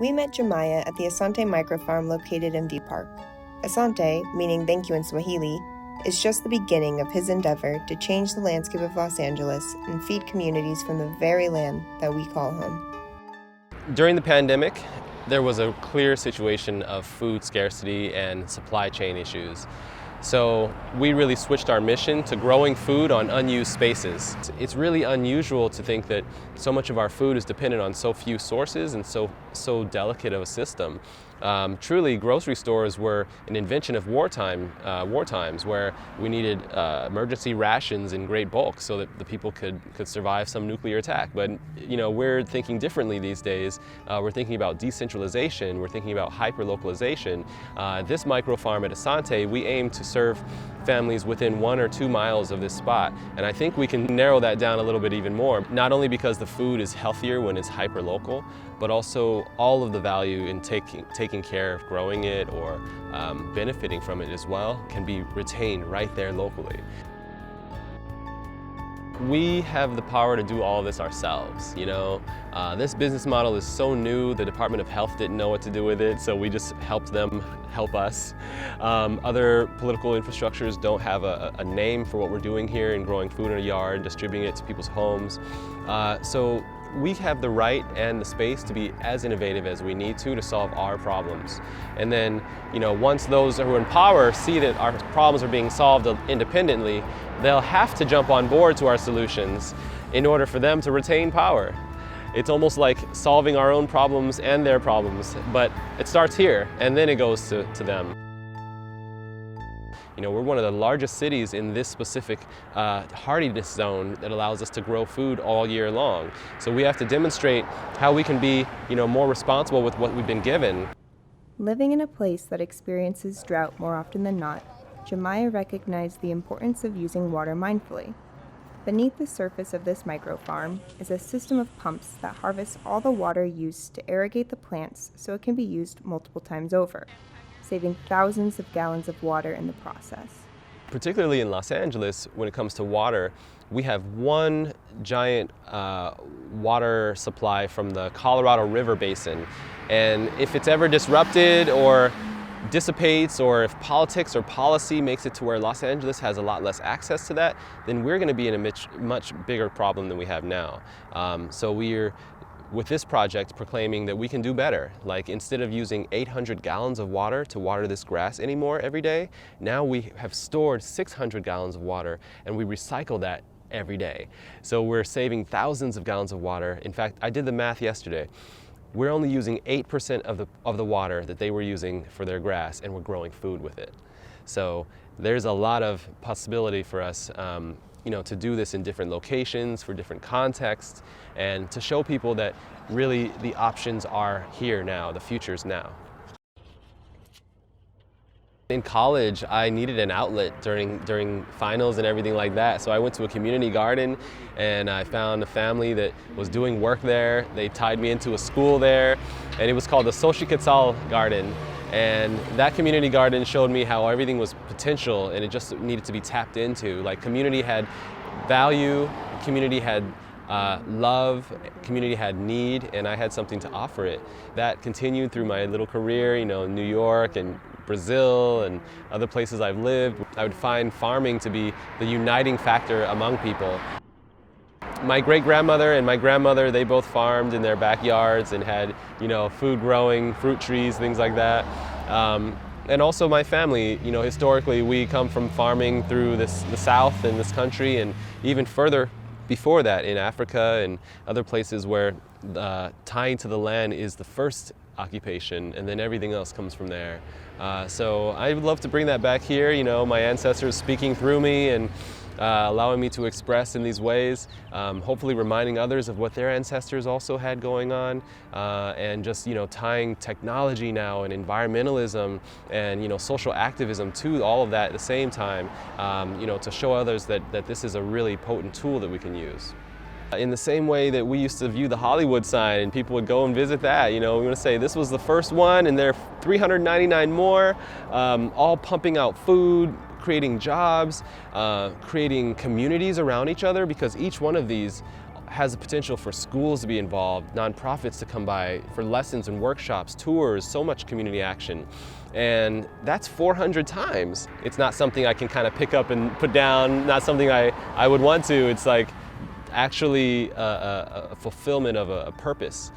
We met Jamiah at the Asante microfarm located in V Park. Asante, meaning thank you in Swahili, is just the beginning of his endeavor to change the landscape of Los Angeles and feed communities from the very land that we call home. During the pandemic, there was a clear situation of food scarcity and supply chain issues. So we really switched our mission to growing food on unused spaces. It's really unusual to think that so much of our food is dependent on so few sources and so delicate of a system. Truly, grocery stores were an invention of wartimes, where we needed emergency rations in great bulk so that the people could survive some nuclear attack. But we're thinking differently these days. We're thinking about decentralization. We're thinking about hyper-localization. This microfarm at Asante, we aim to serve families within 1 or 2 miles of this spot. And I think we can narrow that down a little bit even more, not only because the food is healthier when it's hyper-local, but also all of the value in taking care of growing it or benefiting from it as well can be retained right there locally. We have the power to do all of this ourselves, This business model is so new, the Department of Health didn't know what to do with it, so we just helped them help us. Other political infrastructures don't have a name for what we're doing here in growing food in a yard, distributing it to people's homes. So we have the right and the space to be as innovative as we need to solve our problems. And then, once those who are in power see that our problems are being solved independently, they'll have to jump on board to our solutions in order for them to retain power. It's almost like solving our own problems and their problems, but it starts here and then it goes to them. We're one of the largest cities in this specific hardiness zone that allows us to grow food all year long. So we have to demonstrate how we can be, more responsible with what we've been given. Living in a place that experiences drought more often than not, Jamiah recognized the importance of using water mindfully. Beneath the surface of this microfarm is a system of pumps that harvest all the water used to irrigate the plants so it can be used multiple times over, saving thousands of gallons of water in the process. Particularly in Los Angeles, when it comes to water, we have one giant water supply from the Colorado River Basin. And if it's ever disrupted or dissipates, or if politics or policy makes it to where Los Angeles has a lot less access to that, then we're going to be in a much bigger problem than we have now. So we're, with this project, proclaiming that we can do better. Like, instead of using 800 gallons of water to water this grass anymore every day, now we have stored 600 gallons of water and we recycle that every day. So we're saving thousands of gallons of water. In fact, I did the math yesterday. We're only using 8% of the water that they were using for their grass, and we're growing food with it. So there's a lot of possibility for us to do this in different locations, for different contexts, and to show people that really the options are here now, the future's now. In college, I needed an outlet during finals and everything like that, so I went to a community garden and I found a family that was doing work there. They tied me into a school there, and it was called the Soshi Quetzal Garden. And that community garden showed me how everything was potential and it just needed to be tapped into. Like, community had value, community had love, community had need, and I had something to offer it. That continued through my little career, New York and Brazil and other places I've lived. I would find farming to be the uniting factor among people. My great-grandmother and my grandmother, they both farmed in their backyards and had, food growing, fruit trees, things like that. And also my family, historically we come from farming through the South in this country, and even further before that in Africa and other places where tying to the land is the first occupation, and then everything else comes from there. So I would love to bring that back here, my ancestors speaking through me and allowing me to express in these ways, hopefully reminding others of what their ancestors also had going on, and just tying technology now and environmentalism and social activism to all of that at the same time, to show others that this is a really potent tool that we can use. In the same way that we used to view the Hollywood sign and people would go and visit that, we want to say this was the first one and there are 399 more, all pumping out food, creating jobs, creating communities around each other, because each one of these has the potential for schools to be involved, nonprofits to come by for lessons and workshops, tours, so much community action. And that's 400 times. It's not something I can kind of pick up and put down, not something I would want to. It's like actually a fulfillment of a purpose.